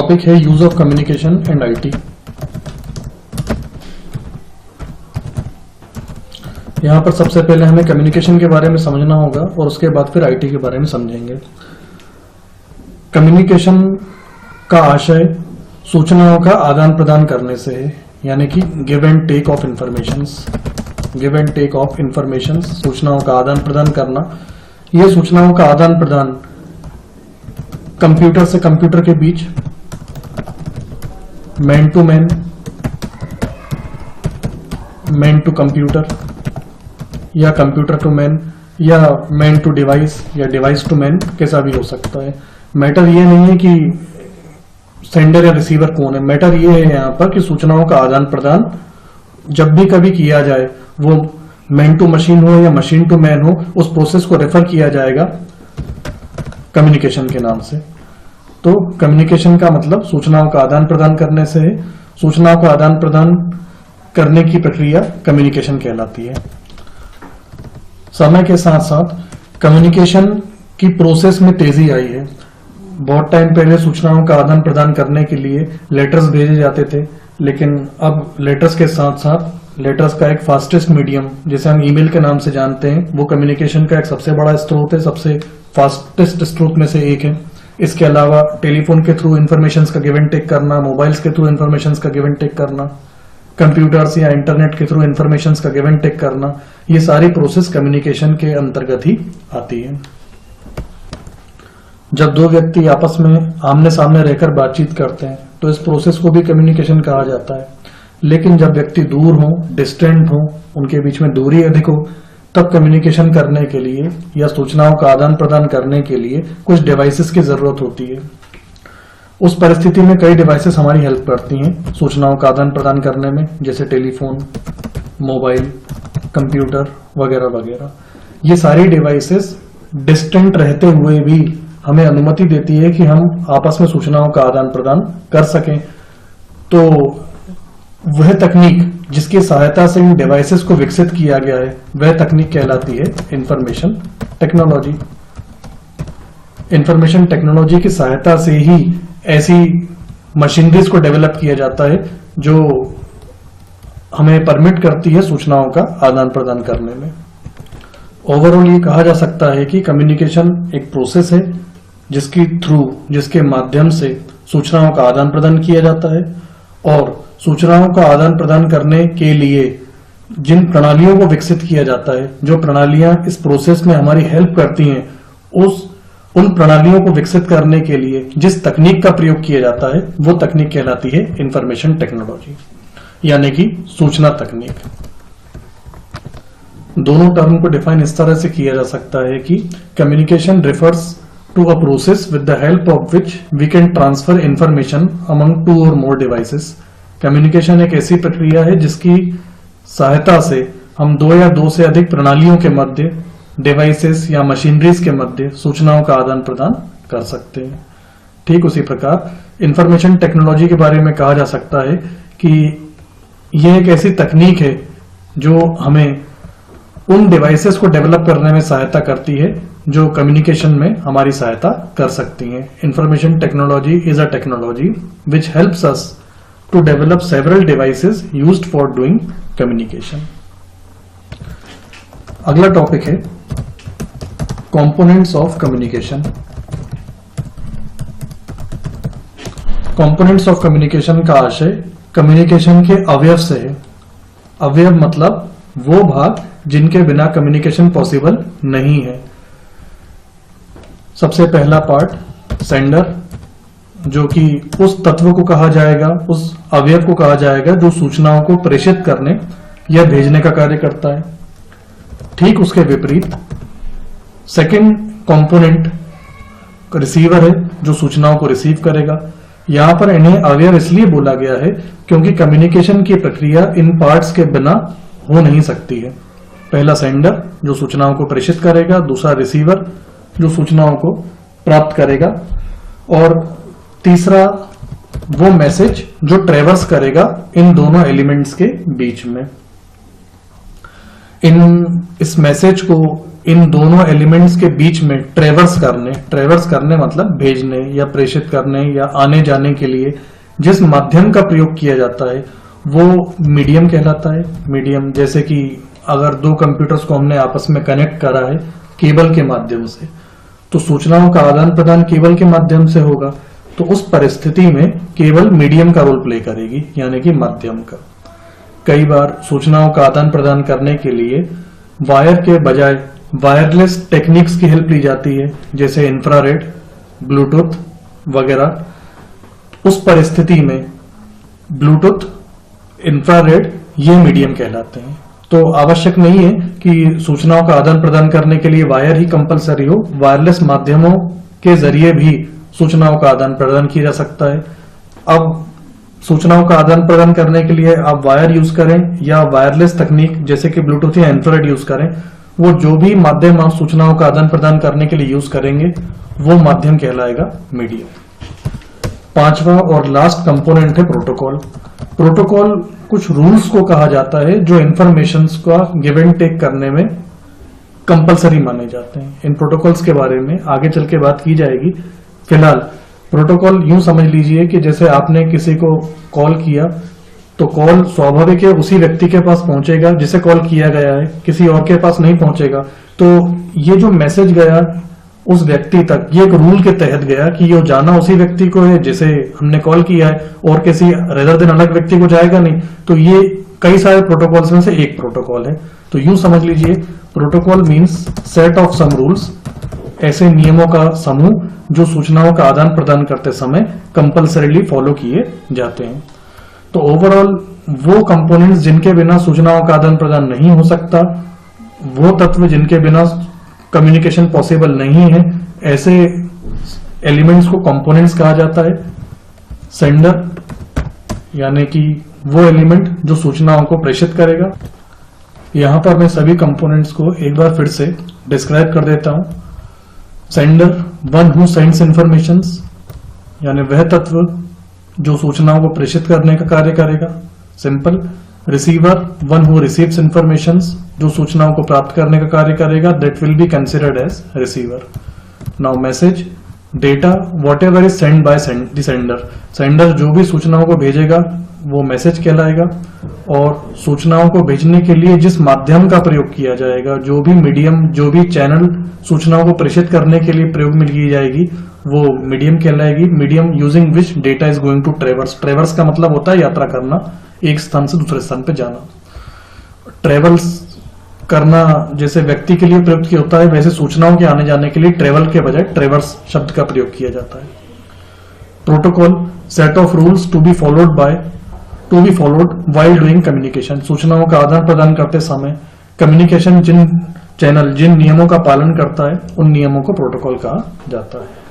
Topic है use of communication and IT. यहां पर सबसे पहले हमें कम्युनिकेशन के बारे में समझना होगा और उसके बाद फिर आईटी के बारे में समझेंगे। कम्युनिकेशन का आशय सूचनाओं का आदान प्रदान करने से है, यानी कि give and take of informations. Give and take of informations, सूचनाओं का आदान प्रदान करना। यह सूचनाओं का आदान प्रदान कंप्यूटर से कंप्यूटर के बीच, man to man, man to computer, या कंप्यूटर टू मैन, या मैन टू डिवाइस, या डिवाइस टू मैन, कैसा भी हो सकता है। मैटर ये नहीं है कि सेंडर या रिसीवर कौन है, मैटर ये है यहाँ पर कि सूचनाओं का आदान प्रदान जब भी कभी किया जाए, वो मैन टू मशीन हो या मशीन टू मैन हो, उस प्रोसेस को रेफर किया जाएगा कम्युनिकेशन के नाम से। तो कम्युनिकेशन का मतलब सूचनाओं का आदान प्रदान करने से है। सूचनाओं का आदान प्रदान करने की प्रक्रिया कम्युनिकेशन कहलाती है। समय के साथ साथ कम्युनिकेशन की प्रोसेस में तेजी आई है। बहुत टाइम पहले सूचनाओं का आदान प्रदान करने के लिए लेटर्स भेजे जाते थे, लेकिन अब लेटर्स के साथ साथ लेटर्स का एक फास्टेस्ट मीडियम, जिसे हम ईमेल के नाम से जानते हैं, वो कम्युनिकेशन का एक सबसे बड़ा स्रोत है, सबसे फास्टेस्ट स्रोत में से एक है। इसके अलावा टेलीफोन के थ्रू इंफॉर्मेशन का गिव एंड टेक करना, मोबाइल्स के थ्रू इंफॉर्मेशन का गिव एंड टेक करना, कंप्यूटर्स या इंटरनेट के थ्रू इंफॉर्मेशन का गिव एंड टेक करना, ये सारी प्रोसेस कम्युनिकेशन के अंतर्गत ही आती है। जब दो व्यक्ति आपस में आमने सामने रहकर बातचीत करते हैं तो इस प्रोसेस को भी कम्युनिकेशन कहा जाता है। लेकिन जब व्यक्ति दूर हो, डिस्टेंट हो, उनके बीच में दूरी अधिक हो, तब कम्युनिकेशन करने के लिए या सूचनाओं का आदान प्रदान करने के लिए कुछ डिवाइसेस की जरूरत होती है। उस परिस्थिति में कई डिवाइसेस हमारी हेल्प करती हैं सूचनाओं का आदान प्रदान करने में, जैसे टेलीफोन, मोबाइल, कंप्यूटर वगैरह वगैरह। ये सारी डिवाइसेस डिस्टेंट रहते हुए भी हमें अनुमति देती है कि हम आपस में सूचनाओं का आदान प्रदान कर सकें। तो वह तकनीक जिसकी सहायता से इन डिवाइसेस को विकसित किया गया है, वह तकनीक कहलाती है इंफॉर्मेशन टेक्नोलॉजी। इंफॉर्मेशन टेक्नोलॉजी की सहायता से ही ऐसी मशीनरीज को डेवलप किया जाता है जो हमें परमिट करती है सूचनाओं का आदान प्रदान करने में। ओवरऑल ये कहा जा सकता है कि कम्युनिकेशन एक प्रोसेस है जिसके माध्यम से सूचनाओं का आदान प्रदान किया जाता है, और सूचनाओं का आदान प्रदान करने के लिए जिन प्रणालियों को विकसित किया जाता है, जो प्रणालियां इस प्रोसेस में हमारी हेल्प करती हैं, उन प्रणालियों को विकसित करने के लिए जिस तकनीक का प्रयोग किया जाता है, वो तकनीक कहलाती है इंफॉर्मेशन टेक्नोलॉजी, यानी कि सूचना तकनीक। दोनों टर्म को डिफाइन इस तरह से किया जा सकता है कि communication refers to a process with the help of which we can transfer information among two or more devices. Communication एक ऐसी प्रक्रिया है जिसकी सहायता से हम दो या दो से अधिक प्रणालियों के मध्य, डिवाइसेस या मशीनरीज के मध्य सूचनाओं का आदान प्रदान कर सकते हैं। ठीक उसी प्रकार इंफॉर्मेशन टेक्नोलॉजी के बारे में कहा जा सकता है कि यह एक ऐसी तकनीक है जो हमें उन डिवाइसेस को डेवलप करने में सहायता करती है जो कम्युनिकेशन में हमारी सहायता कर सकती हैं। Information technology is a technology which helps us to develop several devices used for doing communication. अगला टॉपिक है components of communication. Components of communication का आशय कम्युनिकेशन के अवयव से है। अवयव मतलब वो भाग जिनके बिना कम्युनिकेशन पॉसिबल नहीं है। सबसे पहला पार्ट सेंडर, जो कि उस तत्व को कहा जाएगा, उस अवयव को कहा जाएगा जो सूचनाओं को प्रेषित करने या भेजने का कार्य करता है। ठीक उसके विपरीत सेकंड कंपोनेंट रिसीवर है, जो सूचनाओं को रिसीव करेगा। यहां पर इन्हें अवयव इसलिए बोला गया है क्योंकि कम्युनिकेशन की प्रक्रिया इन पार्ट्स के बिना हो नहीं सकती है। पहला सेंडर जो सूचनाओं को प्रेषित करेगा, दूसरा रिसीवर जो सूचनाओं को प्राप्त करेगा, और तीसरा वो मैसेज जो ट्रेवर्स करेगा इन दोनों एलिमेंट्स के बीच में। इस मैसेज को इन दोनों एलिमेंट्स के बीच में ट्रेवर्स करने मतलब भेजने या प्रेषित करने या आने जाने के लिए जिस माध्यम का प्रयोग किया जाता है वो मीडियम कहलाता है। मीडियम जैसे कि अगर दो कंप्यूटर्स को हमने आपस में कनेक्ट करा है केबल के माध्यम से, तो सूचनाओं का आदान प्रदान केबल के माध्यम से होगा, तो उस परिस्थिति में केबल मीडियम का रोल प्ले करेगी, यानी कि माध्यम का। कई बार सूचनाओं का आदान प्रदान करने के लिए वायर के बजाय वायरलेस टेक्निक्स की हेल्प ली जाती है, जैसे इंफ्रारेड, ब्लूटूथ वगैरह। उस परिस्थिति में ब्लूटूथ, इंफ्रारेड ये मीडियम कहलाते हैं। तो आवश्यक नहीं है कि सूचनाओं का आदान प्रदान करने के लिए वायर ही कंपलसरी हो, वायरलेस माध्यमों के जरिए भी सूचनाओं का आदान प्रदान किया जा सकता है। अब सूचनाओं का आदान प्रदान करने के लिए आप वायर यूज करें या वायरलेस तकनीक जैसे कि ब्लूटूथ या इंफ्रारेड यूज करें, वो जो भी माध्यम आप सूचनाओं का आदान प्रदान करने के लिए यूज करेंगे वो माध्यम कहलाएगा मीडियम। पांचवा और लास्ट कंपोनेंट है प्रोटोकॉल। प्रोटोकॉल कुछ रूल्स को कहा जाता है जो इंफॉर्मेशंस का गिव एंड टेक करने में कंपलसरी माने जाते हैं। इन प्रोटोकॉल्स के बारे में आगे चल के बात की जाएगी। फिलहाल प्रोटोकॉल यूं समझ लीजिए कि जैसे आपने किसी को कॉल किया तो कॉल स्वाभाविक है उसी व्यक्ति के पास पहुंचेगा जिसे कॉल किया गया है, किसी और के पास नहीं पहुंचेगा। तो ये जो मैसेज गया उस व्यक्ति तक, ये एक रूल के तहत गया कि ये जाना उसी व्यक्ति को है जिसे हमने कॉल किया है और किसी रेदर देन अलग व्यक्ति को जाएगा नहीं। तो ये कई सारे प्रोटोकॉल्स में से एक प्रोटोकॉल है। तो यूं समझ लीजिए protocol means set of some rules, ऐसे नियमों का समूह जो सूचनाओं का आदान प्रदान करते समय कंपल्सरीली फॉलो किए जाते हैं। तो ओवरऑल वो कंपोनेंट्स जिनके बिना सूचनाओं का आदान प्रदान नहीं हो सकता, वो तत्व जिनके बिना कम्युनिकेशन पॉसिबल नहीं है, ऐसे एलिमेंट्स को कंपोनेंट्स कहा जाता है। सेंडर यानी कि वो एलिमेंट जो सूचनाओं को प्रेषित करेगा। यहां पर मैं सभी कंपोनेंट्स को एक बार फिर से डिस्क्राइब कर देता हूं। Sender, one who sends informations, यानी वह तत्व जो सूचनाओं को प्रेषित करने का कार्य करेगा, simple. Receiver, one who receives informations, जो सूचनाओं को प्राप्त करने का कार्य करेगा, that will be considered as receiver. Now message, data, whatever is send by the sender, sender जो भी सूचनाओं को भेजेगा वो मैसेज कहलाएगा। और सूचनाओं को भेजने के लिए जिस माध्यम का प्रयोग किया जाएगा, जो भी मीडियम, जो भी चैनल सूचनाओं को प्रेषित करने के लिए प्रयोग में की जाएगी वो मीडियम कहलाएगी। Medium using which data is going to traverse, traverse का मतलब होता है यात्रा करना, एक स्थान से दूसरे स्थान पर जाना। ट्रेवल्स करना जैसे व्यक्ति के लिए प्रयुक्त किया होता है, वैसे सूचनाओं के आने जाने के लिए ट्रेवल के बजाय ट्रेवर्स शब्द का प्रयोग किया जाता है। Protocol, set of rules to be followed while doing communication, सूचनाओं का आदान प्रदान करते समय कम्युनिकेशन जिन नियमों का पालन करता है उन नियमों को प्रोटोकॉल कहा जाता है।